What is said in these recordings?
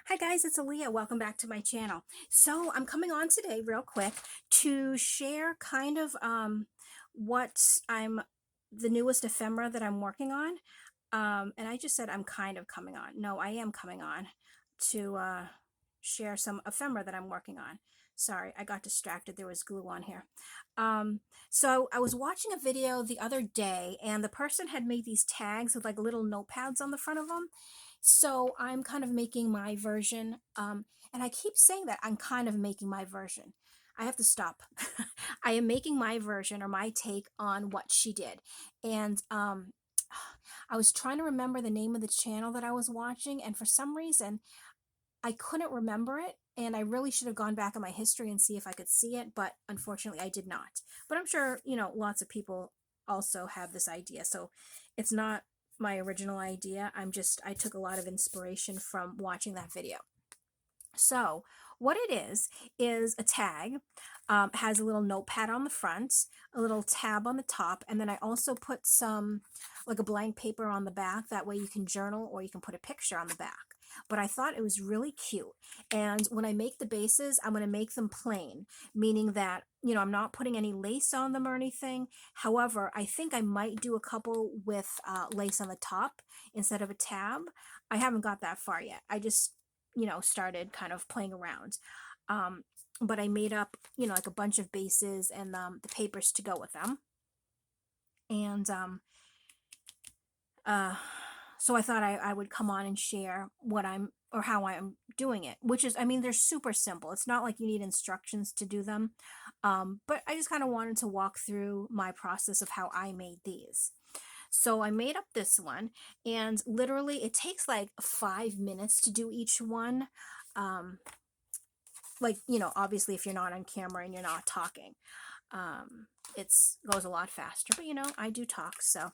Hi guys, it's Aaliyah. Welcome back to my channel. So I'm coming on today real quick to share kind of what I'm the newest ephemera that I'm working on. And I just said I'm kind of coming on. No, I am coming on to share some ephemera that I'm working on. Sorry, I got distracted. There was glue on here. Um, so I was watching a video the other day, and the person had made these tags with like little notepads on the front of them. So I'm kind of making my version. And I keep saying that I'm kind of making my version. I have to stop. I am making my version or my take on what she did. And I was trying to remember the name of the channel that I was watching, and for some reason, I couldn't remember it. And I really should have gone back in my history and see if I could see it, but unfortunately, I did not. But I'm sure, lots of people also have this idea. So it's not my original idea. I took a lot of inspiration from watching that video. So what it is a tag. Has a little notepad on the front, a little tab on the top, and then I also put like a blank paper on the back. That way you can journal or you can put a picture on the back. But I thought it was really cute. And when I make the bases, I'm going to make them plain, meaning that, I'm not putting any lace on them or anything. However, I think I might do a couple with lace on the top instead of a tab. I haven't got that far yet. I just started kind of playing around. Um, but I made up, like a bunch of bases and the papers to go with them. And uh, so I thought I would come on and share or how I'm doing it, which is, I mean, they're super simple. It's not like you need instructions to do them. But I just kind of wanted to walk through my process of how I made these. So I made up this one, and literally it takes like 5 minutes to do each one. Um, like, obviously if you're not on camera and you're not talking, it's goes a lot faster, but I do talk, so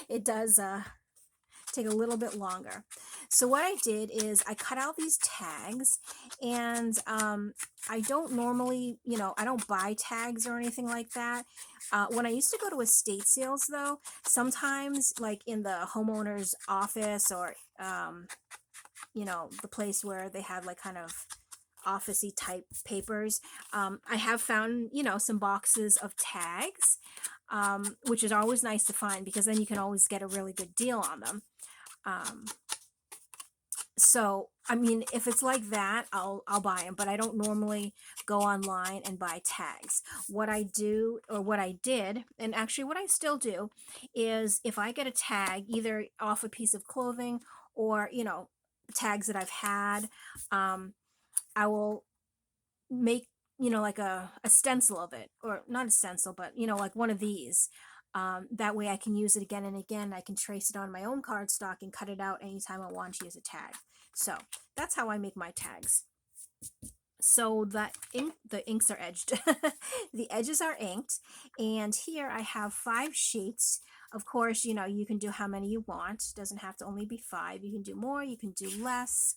it does take a little bit longer. So what I did is I cut out these tags, and I don't normally, I don't buy tags or anything like that. When I used to go to estate sales, though, sometimes like in the homeowner's office, or the place where they have like kind of officey type papers, I have found, some boxes of tags, which is always nice to find because then you can always get a really good deal on them. Um, so I mean, if it's like that, I'll buy them, but I don't normally go online and buy tags. What I do, or what I did, and actually what I still do, is if I get a tag either off a piece of clothing or tags that I've had, um, I will make like a stencil of it, or not a stencil, but like one of these. That way I can use it again and again. I can trace it on my own cardstock and cut it out anytime I want to use a tag. So that's how I make my tags. So the inks are edged. The edges are inked, and here I have 5 sheets. Of course, you can do how many you want. It doesn't have to only be 5. You can do more, you can do less.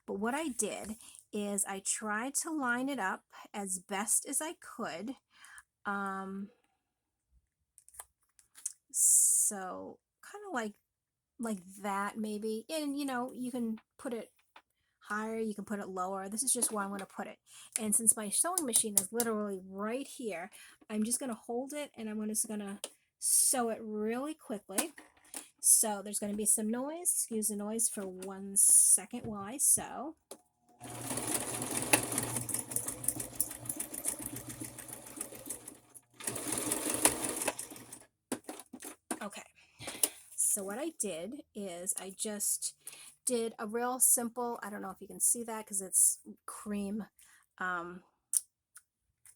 But what I did is I tried to line it up as best as I could. So kind of like that maybe. And you can put it higher, you can put it lower. This is just where I'm going to put it. And since my sewing machine is literally right here, I'm just going to hold it, and I'm just going to sew it really quickly. So there's going to be some noise. Excuse the noise for 1 second while I sew. Okay, so what I did is I just did a real simple, I don't know if you can see that because it's cream um,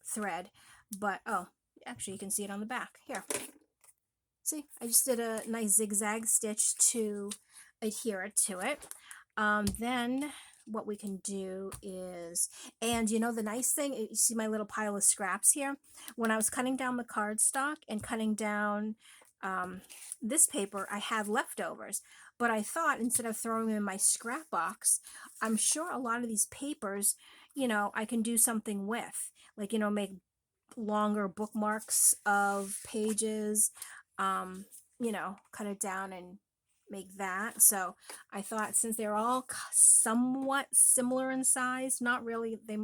thread, but oh, actually you can see it on the back. Here, see, I just did a nice zigzag stitch to adhere it to it. Then what we can do is, and the nice thing, you see my little pile of scraps here? When I was cutting down the cardstock and cutting down this paper, I had leftovers. But I thought, instead of throwing them in my scrap box, I'm sure a lot of these papers, I can do something with. Like, make longer bookmarks of pages, cut it down and make that. So I thought since they're all somewhat similar in size, not really, they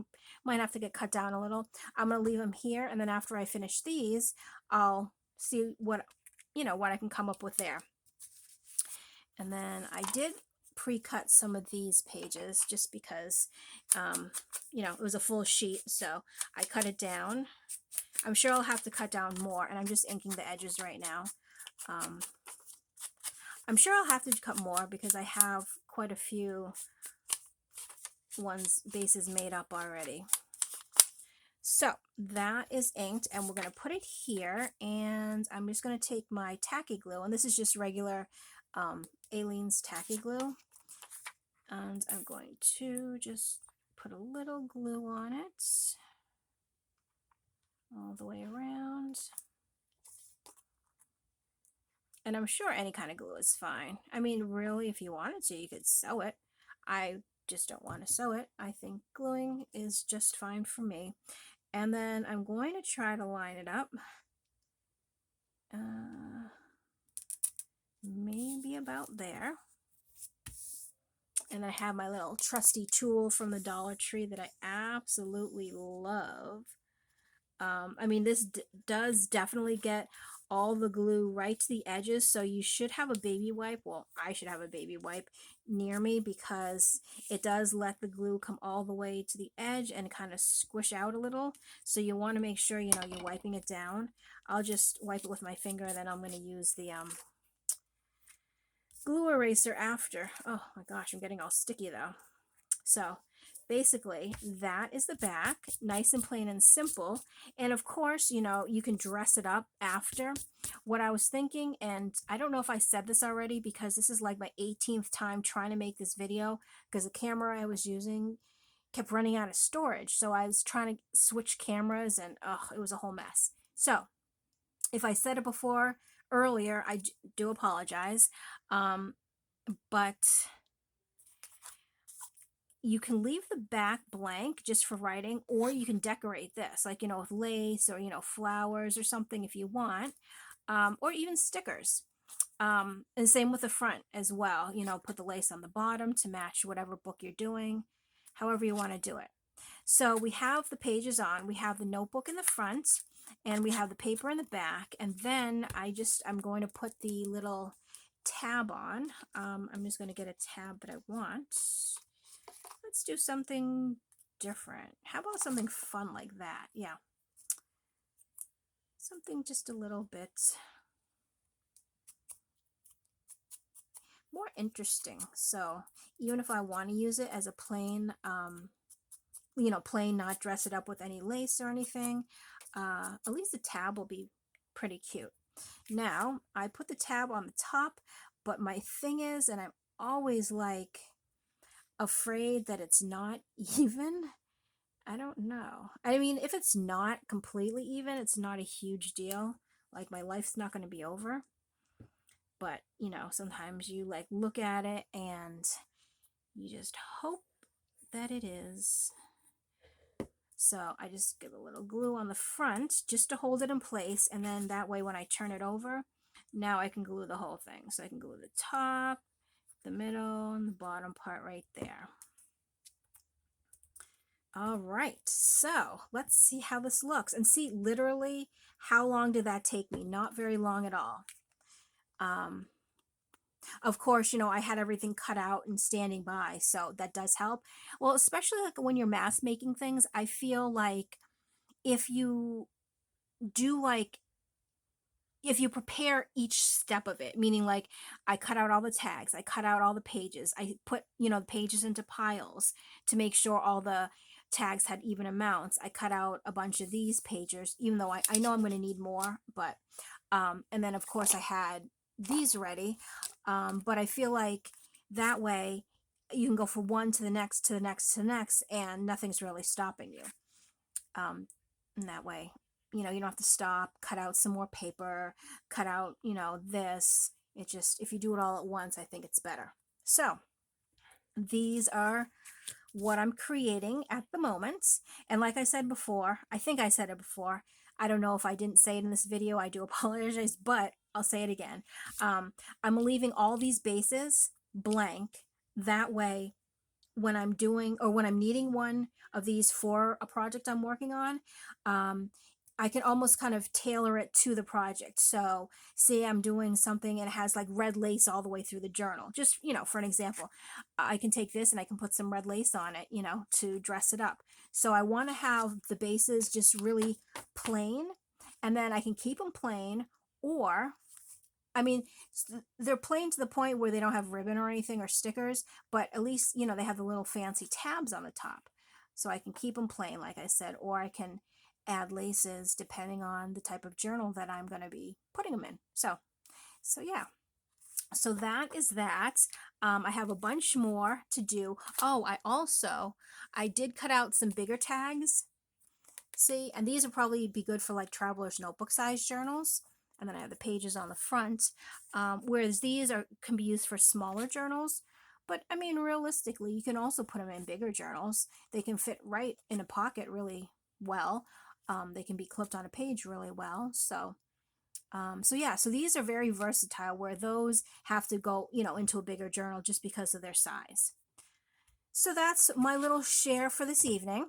might have to get cut down a little. I'm going to leave them here. And then after I finish these, I'll see what, what I can come up with there. And then I did pre-cut some of these pages just because, it was a full sheet. So I cut it down. I'm sure I'll have to cut down more, and I'm just inking the edges right now. I'm sure I'll have to cut more because I have quite a few bases made up already. So that is inked, and we're going to put it here, and I'm just going to take my tacky glue, and this is just regular Aleene's tacky glue, and I'm going to just put a little glue on it all the way around. And I'm sure any kind of glue is fine. I mean, really, if you wanted to, you could sew it. I just don't want to sew it. I think gluing is just fine for me. And then I'm going to try to line it up. Maybe about there. And I have my little trusty tool from the Dollar Tree that I absolutely love. I mean, this does definitely get all the glue right to the edges, so you should have a baby wipe. Well, I should have a baby wipe near me because it does let the glue come all the way to the edge and kind of squish out a little. So you want to make sure, you're wiping it down. I'll just wipe it with my finger, and then I'm going to use the glue eraser after. Oh my gosh, I'm getting all sticky though. So basically, that is the back, nice and plain and simple. And of course, you can dress it up after. What I was thinking, and I don't know if I said this already because this is like my 18th time trying to make this video because the camera I was using kept running out of storage. So I was trying to switch cameras, and it was a whole mess. So if I said it before earlier, I do apologize. But you can leave the back blank just for writing, or you can decorate this, like, with lace or, flowers or something if you want, or even stickers. And same with the front as well, put the lace on the bottom to match whatever book you're doing, however you want to do it. So we have the pages on, we have the notebook in the front, and we have the paper in the back, and then I'm going to put the little tab on. I'm just going to get a tab that I want. Let's do something different. How about something fun like that? Yeah. Something just a little bit more interesting. So even if I want to use it as a plain, plain, not dress it up with any lace or anything, at least the tab will be pretty cute. Now, I put the tab on the top, but my thing is, and I'm always like afraid that it's not even. I don't know. I mean, if it's not completely even, it's not a huge deal. Like, my life's not going to be over. But, sometimes you like look at it and you just hope that it is. So I just give a little glue on the front just to hold it in place. And then that way when I turn it over, now I can glue the whole thing. So I can glue the top, the middle, and the bottom part right there. All right, so let's see how this looks, and see literally how long did that take me? Not very long at all. Of course, I had everything cut out and standing by, so that does help. Well, especially like when you're mass making things, I feel like if you do if you prepare each step of it, meaning like I cut out all the tags, I cut out all the pages, I put, the pages into piles to make sure all the tags had even amounts. I cut out a bunch of these pages, even though I know I'm going to need more, but, and then of course I had these ready, but I feel like that way you can go from one to the next, to the next, to the next, and nothing's really stopping you. And that way, you don't have to stop, cut out some more paper, cut out, this. It just, if you do it all at once, I think it's better. So these are what I'm creating at the moment. And like I said before, I think I said it before, I don't know if I didn't say it in this video, I do apologize, but I'll say it again. I'm leaving all these bases blank. That way, when I'm doing or when I'm needing one of these for a project I'm working on, um, I can almost kind of tailor it to the project. So, say I'm doing something and it has like red lace all the way through the journal. Just, for an example, I can take this and I can put some red lace on it, to dress it up. So, I want to have the bases just really plain, and then I can keep them plain, or I mean, they're plain to the point where they don't have ribbon or anything or stickers, but at least, they have the little fancy tabs on the top. So I can keep them plain, like I said, or I can add laces depending on the type of journal that I'm going to be putting them in. So yeah. So that is that. I have a bunch more to do. Oh, I did cut out some bigger tags. See, and these would probably be good for like traveler's notebook size journals. And then I have the pages on the front, whereas these can be used for smaller journals. But I mean, realistically, you can also put them in bigger journals. They can fit right in a pocket really well. They can be clipped on a page really well. So yeah, so these are very versatile, where those have to go, into a bigger journal just because of their size. So that's my little share for this evening.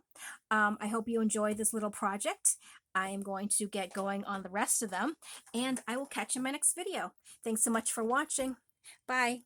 I hope you enjoyed this little project. I am going to get going on the rest of them, and I will catch you in my next video. Thanks so much for watching. Bye.